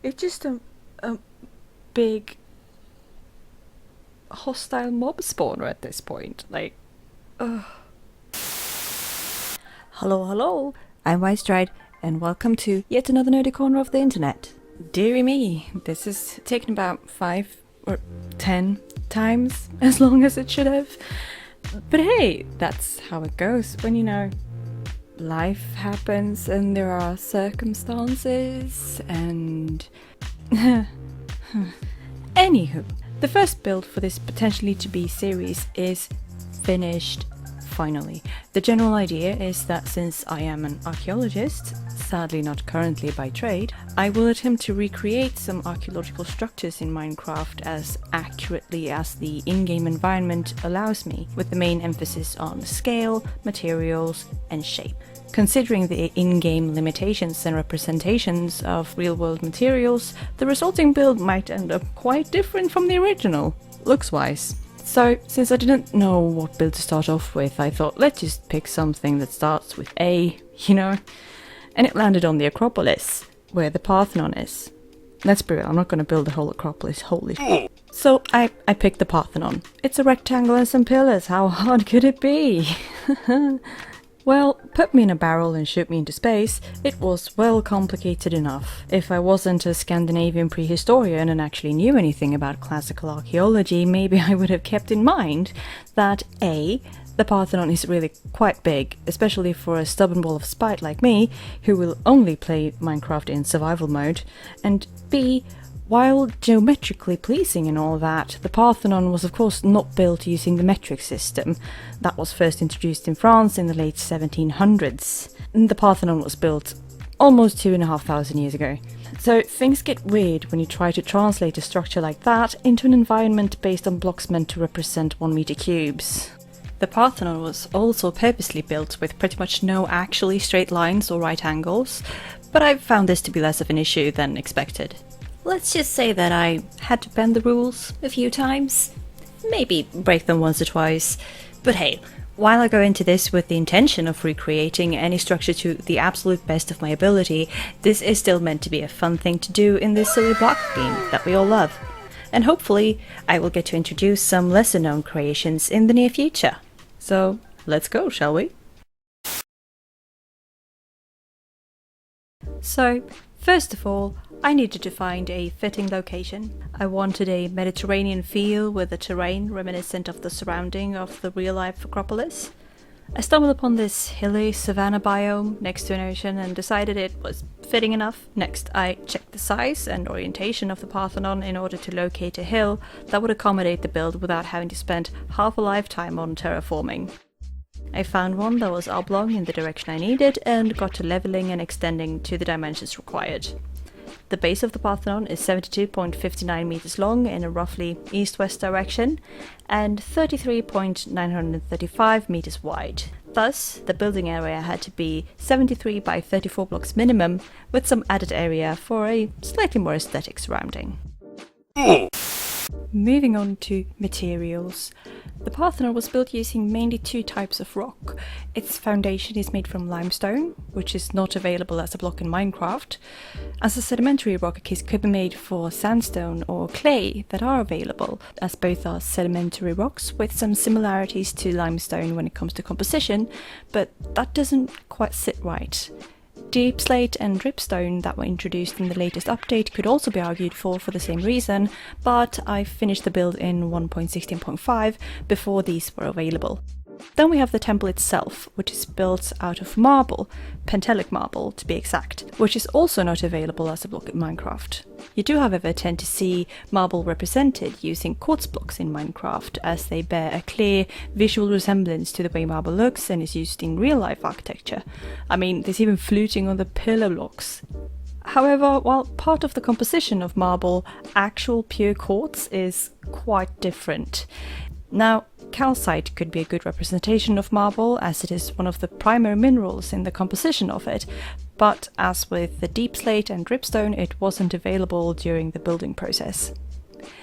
It's just a big hostile mob spawner at this point. Like, ugh. Hello, hello, I'm Widestride, and welcome to yet another nerdy corner of the internet. Deary me, this has taken about 5 or 10 times as long as it should have. But hey, that's how it goes when, life happens and there are circumstances and... Anywho, the first build for this potentially to be series is finished finally. The general idea is that since I am an archaeologist, sadly not currently by trade, I will attempt to recreate some archaeological structures in Minecraft as accurately as the in-game environment allows me, with the main emphasis on scale, materials, and shape. Considering the in-game limitations and representations of real-world materials, the resulting build might end up quite different from the original, looks-wise. So, since I didn't know what build to start off with, I thought let's just pick something that starts with A, and it landed on the Acropolis, where the Parthenon is. Let's be real, I'm not going to build a whole Acropolis, holy shit. So I picked the Parthenon. It's a rectangle and some pillars, how hard could it be? Well, put me in a barrel and shoot me into space, it was well complicated enough. If I wasn't a Scandinavian prehistorian and actually knew anything about classical archaeology, maybe I would have kept in mind that A, the Parthenon is really quite big, especially for a stubborn ball of spite like me, who will only play Minecraft in survival mode, and B, while geometrically pleasing and all that, the Parthenon was of course not built using the metric system. That was first introduced in France in the late 1700s. The Parthenon was built almost 2,500 years ago. So things get weird when you try to translate a structure like that into an environment based on blocks meant to represent 1 meter cubes. The Parthenon was also purposely built with pretty much no actually straight lines or right angles, but I found this to be less of an issue than expected. Let's just say that I had to bend the rules a few times, maybe break them once or twice, but hey, while I go into this with the intention of recreating any structure to the absolute best of my ability, this is still meant to be a fun thing to do in this silly block game that we all love. And hopefully I will get to introduce some lesser known creations in the near future. So let's go, shall we? So, first of all, I needed to find a fitting location. I wanted a Mediterranean feel with a terrain reminiscent of the surrounding of the real-life Acropolis. I stumbled upon this hilly savanna biome next to an ocean and decided it was fitting enough. Next, I checked the size and orientation of the Parthenon in order to locate a hill that would accommodate the build without having to spend half a lifetime on terraforming. I found one that was oblong in the direction I needed and got to leveling and extending to the dimensions required. The base of the Parthenon is 72.59 meters long in a roughly east-west direction and 33.935 meters wide. Thus, the building area had to be 73 by 34 blocks minimum, with some added area for a slightly more aesthetic surrounding. Moving on to materials. The Parthenon was built using mainly 2 types of rock. Its foundation is made from limestone, which is not available as a block in Minecraft. As a sedimentary rock, it could be made for sandstone or clay that are available, as both are sedimentary rocks with some similarities to limestone when it comes to composition, but that doesn't quite sit right. Deep slate and dripstone that were introduced in the latest update could also be argued for the same reason, but I finished the build in 1.16.5 before these were available. Then we have the temple itself, which is built out of marble, pentelic marble to be exact, which is also not available as a block in Minecraft. You do however tend to see marble represented using quartz blocks in Minecraft, as they bear a clear visual resemblance to the way marble looks and is used in real-life architecture. I mean, there's even fluting on the pillar blocks. However, while part of the composition of marble, actual pure quartz is quite different. Now, calcite could be a good representation of marble, as it is one of the primary minerals in the composition of it, but as with the deep slate and dripstone, it wasn't available during the building process.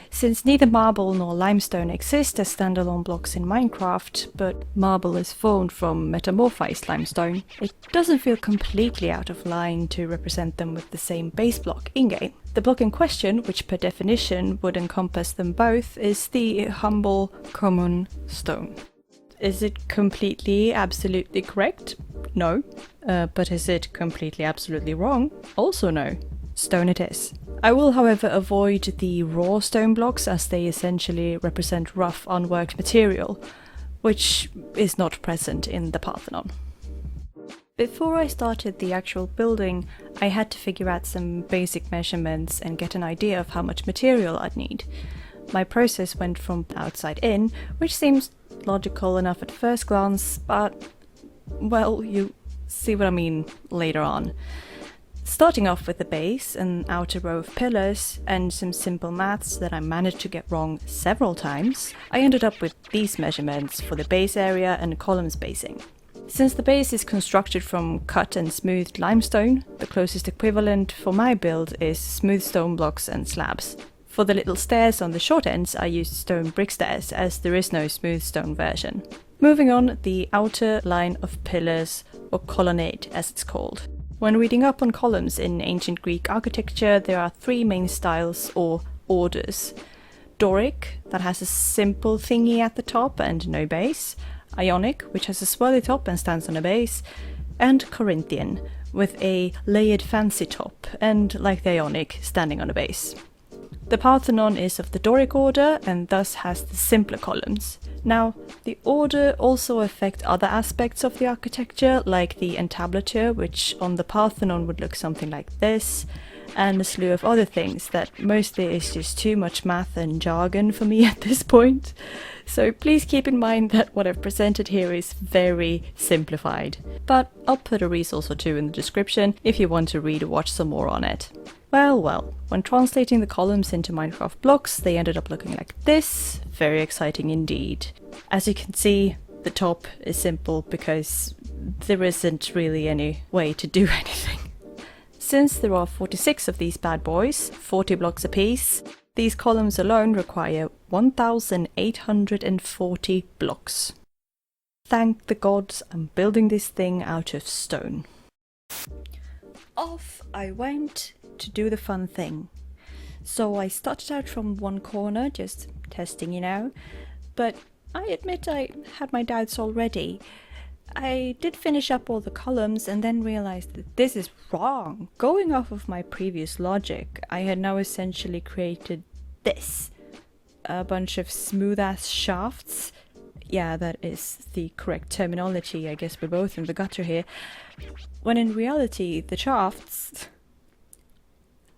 Since neither marble nor limestone exist as standalone blocks in Minecraft, but marble is formed from metamorphized limestone, it doesn't feel completely out of line to represent them with the same base block in-game. The block in question, which per definition would encompass them both, is the humble common stone. Is it completely, absolutely correct? No. But is it completely, absolutely wrong? Also no. Stone it is. I will, however, avoid the raw stone blocks as they essentially represent rough, unworked material, which is not present in the Parthenon. Before I started the actual building, I had to figure out some basic measurements and get an idea of how much material I'd need. My process went from outside in, which seems logical enough at first glance, but, well, you see what I mean later on. Starting off with the base, an outer row of pillars, and some simple maths that I managed to get wrong several times, I ended up with these measurements for the base area and column spacing. Since the base is constructed from cut and smoothed limestone, the closest equivalent for my build is smooth stone blocks and slabs. For the little stairs on the short ends, I used stone brick stairs, as there is no smooth stone version. Moving on, the outer line of pillars, or colonnade as it's called. When reading up on columns in ancient Greek architecture, there are three main styles or orders. Doric, that has a simple thingy at the top and no base. Ionic, which has a swirly top and stands on a base. And Corinthian, with a layered fancy top and, like the Ionic, standing on a base. The Parthenon is of the Doric order and thus has the simpler columns. Now, the order also affects other aspects of the architecture, like the entablature, which on the Parthenon would look something like this, and a slew of other things that mostly is just too much math and jargon for me at this point. So please keep in mind that what I've presented here is very simplified. But I'll put a resource or two in the description if you want to read or watch some more on it. Well, when translating the columns into Minecraft blocks, they ended up looking like this. Very exciting indeed. As you can see, the top is simple because there isn't really any way to do anything. Since there are 46 of these bad boys, 40 blocks apiece, these columns alone require 1,840 blocks. Thank the gods I'm building this thing out of stone. Off I went to do the fun thing. So I started out from one corner, just testing, but I admit I had my doubts already. I did finish up all the columns and then realized that this is wrong. Going off of my previous logic, I had now essentially created this. A bunch of smooth-ass shafts. Yeah, that is the correct terminology. I guess we're both in the gutter here. When in reality, the shafts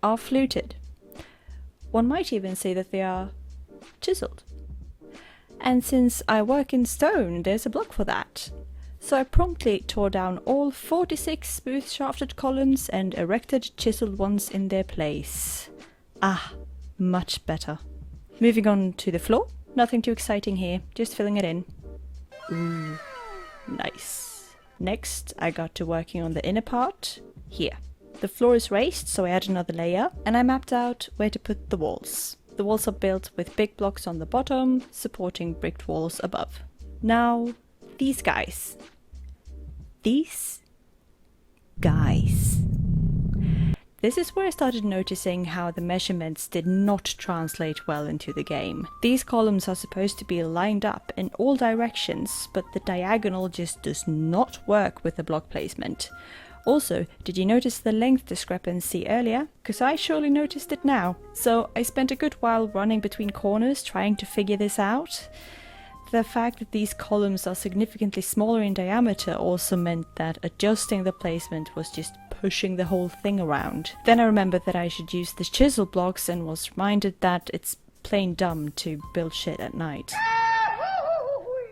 are fluted. One might even say that they are chiseled. And since I work in stone, there's a block for that. So I promptly tore down all 46 smooth shafted columns and erected chiseled ones in their place. Ah, much better. Moving on to the floor. Nothing too exciting here, just filling it in. Ooh, nice. Next, I got to working on the inner part, here. The floor is raised, so I add another layer, and I mapped out where to put the walls. The walls are built with big blocks on the bottom, supporting bricked walls above. Now, these guys. These guys. This is where I started noticing how the measurements did not translate well into the game. These columns are supposed to be lined up in all directions, but the diagonal just does not work with the block placement. Also, did you notice the length discrepancy earlier? Because I surely noticed it now. So I spent a good while running between corners trying to figure this out. The fact that these columns are significantly smaller in diameter also meant that adjusting the placement was just pushing the whole thing around. Then I remembered that I should use the chisel blocks and was reminded that it's plain dumb to build shit at night.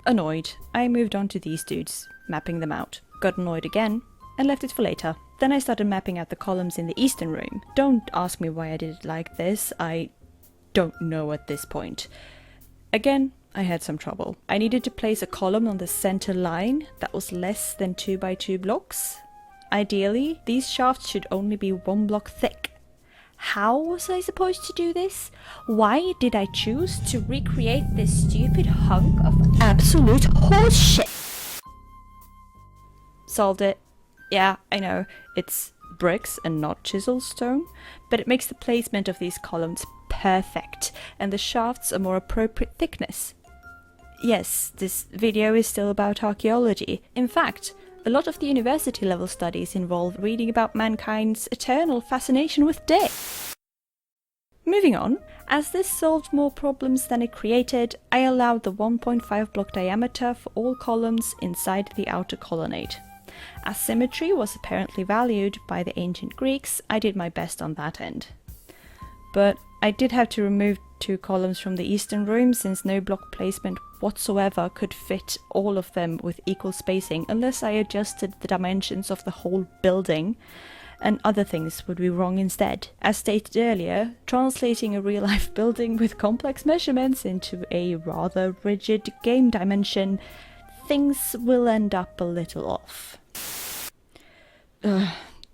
Annoyed, I moved on to these dudes, mapping them out. Got annoyed again, and left it for later. Then I started mapping out the columns in the eastern room. Don't ask me why I did it like this, I don't know at this point. Again, I had some trouble. I needed to place a column on the center line that was less than 2 by 2 blocks. Ideally, these shafts should only be 1 block thick. How was I supposed to do this? Why did I choose to recreate this stupid hunk of absolute horseshit? Solved it. Yeah, I know, it's bricks and not chisel stone, but it makes the placement of these columns perfect, and the shafts a more appropriate thickness. Yes, this video is still about archaeology. In fact, a lot of the university level studies involve reading about mankind's eternal fascination with death. Moving on, as this solved more problems than it created, I allowed the 1.5 block diameter for all columns inside the outer colonnade. As symmetry was apparently valued by the ancient Greeks, I did my best on that end. But I did have to remove 2 columns from the eastern room, since no block placement whatsoever could fit all of them with equal spacing unless I adjusted the dimensions of the whole building, and other things would be wrong instead. As stated earlier, translating a real-life building with complex measurements into a rather rigid game dimension, things will end up a little off.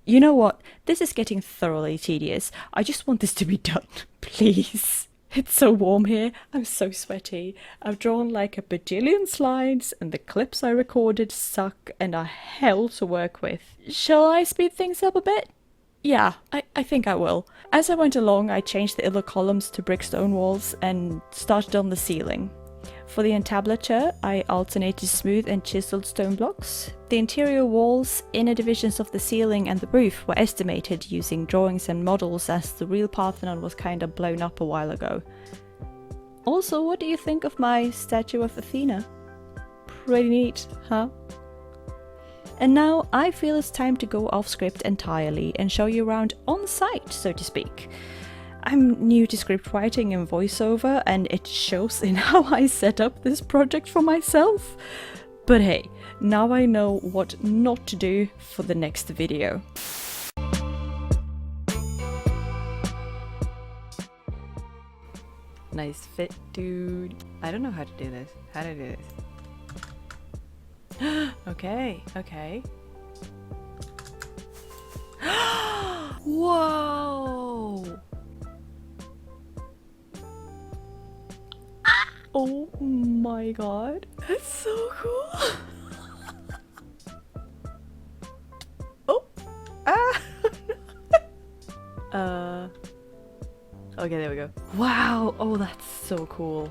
You know what? This is getting thoroughly tedious. I just want this to be done, please. It's so warm here, I'm so sweaty. I've drawn like a bajillion slides, and the clips I recorded suck and are hell to work with. Shall I speed things up a bit? Yeah, I think I will. As I went along, I changed the inner columns to brick stone walls and started on the ceiling. For the entablature, I alternated smooth and chiseled stone blocks. The interior walls, inner divisions of the ceiling and the roof were estimated using drawings and models, as the real Parthenon was kinda blown up a while ago. Also, what do you think of my statue of Athena? Pretty neat, huh? And now I feel it's time to go off script entirely and show you around on site, so to speak. I'm new to script writing and voiceover, and it shows in how I set up this project for myself. But hey, now I know what not to do for the next video. Nice fit, dude. I don't know how to do this. How do I do this? Okay. Whoa! Oh my god, that's so cool! Oh! Ah! Okay, there we go. Wow! Oh, that's so cool.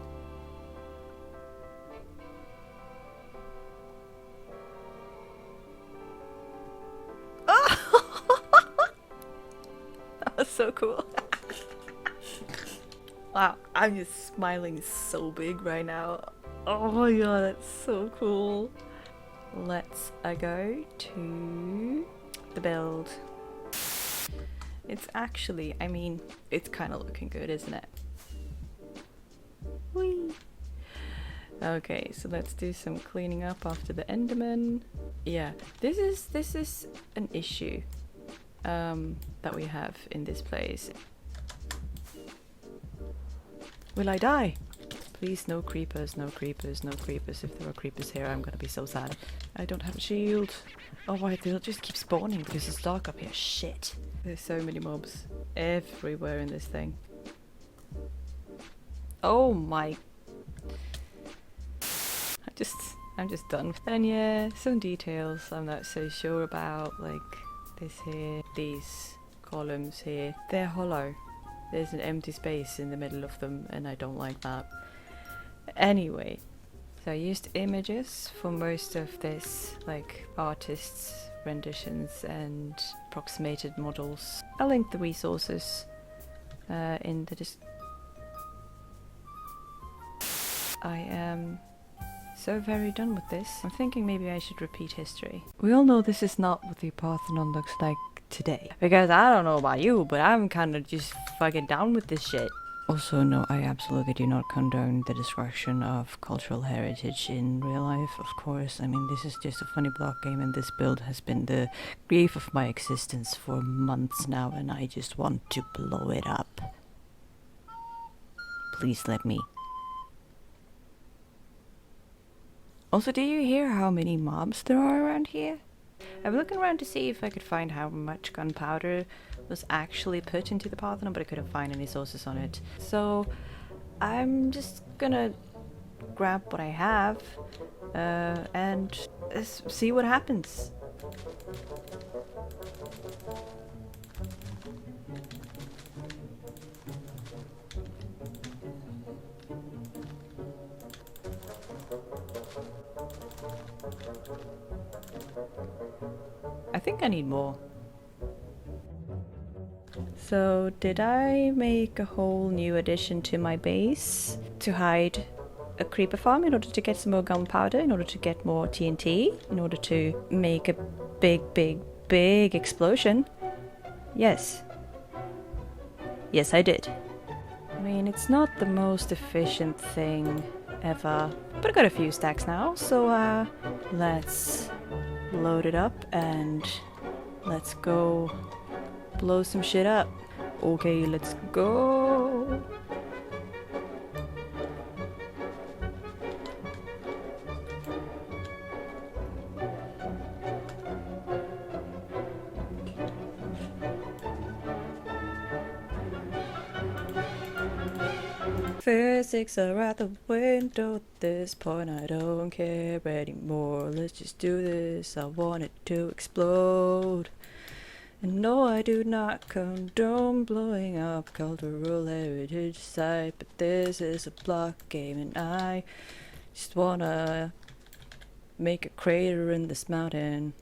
That was so cool. Wow, I'm just smiling so big right now. Oh my god, that's so cool. Let's go to the build. It's actually, I mean, it's kind of looking good, isn't it? Whee! Okay, so let's do some cleaning up after the Enderman. Yeah, this is an issue that we have in this place. Will I die? Please, no creepers, no creepers, no creepers. If there are creepers here, I'm gonna be so sad. I don't have a shield. Oh, why? They'll just keep spawning because it's dark up here. Shit. There's so many mobs everywhere in this thing. Oh my. I'm just done. And yeah, some details I'm not so sure about, like this here, these columns here. They're hollow. There's an empty space in the middle of them, and I don't like that. Anyway, so I used images for most of this, like artists' renditions and approximated models. I'll link the resources in the I am so very done with this. I'm thinking maybe I should repeat history. We all know this is not what the Parthenon looks like today. Because I don't know about you, but I'm kind of just fucking down with this shit. Also, no, I absolutely do not condone the destruction of cultural heritage in real life, of course. I mean, this is just a funny block game, and this build has been the grief of my existence for months now, and I just want to blow it up. Please let me. Also, do you hear how many mobs there are around here? I'm looking around to see if I could find how much gunpowder was actually put into the Parthenon, but I couldn't find any sources on it. So I'm just gonna grab what I have and see what happens. I think I need more. So did I make a whole new addition to my base to hide a creeper farm in order to get some more gunpowder, in order to get more TNT, in order to make a big explosion? Yes. Yes, I did. I mean, it's not the most efficient thing ever, but I got a few stacks now, so let's load it up and let's go blow some shit up. Okay, let's go. Physics are out the window at this point, I don't care anymore. Let's just do this, I want it to explode. And no, I do not condone blowing up cultural heritage site, but this is a block game and I just wanna make a crater in this mountain.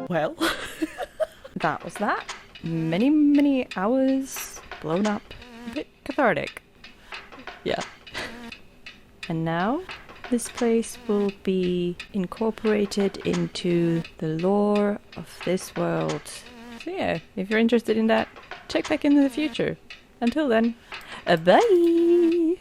Well, that was that. Many hours blown up. A bit cathartic. Yeah. And now this place will be incorporated into the lore of this world. So yeah, if you're interested in that, check back in the future. Until then, bye!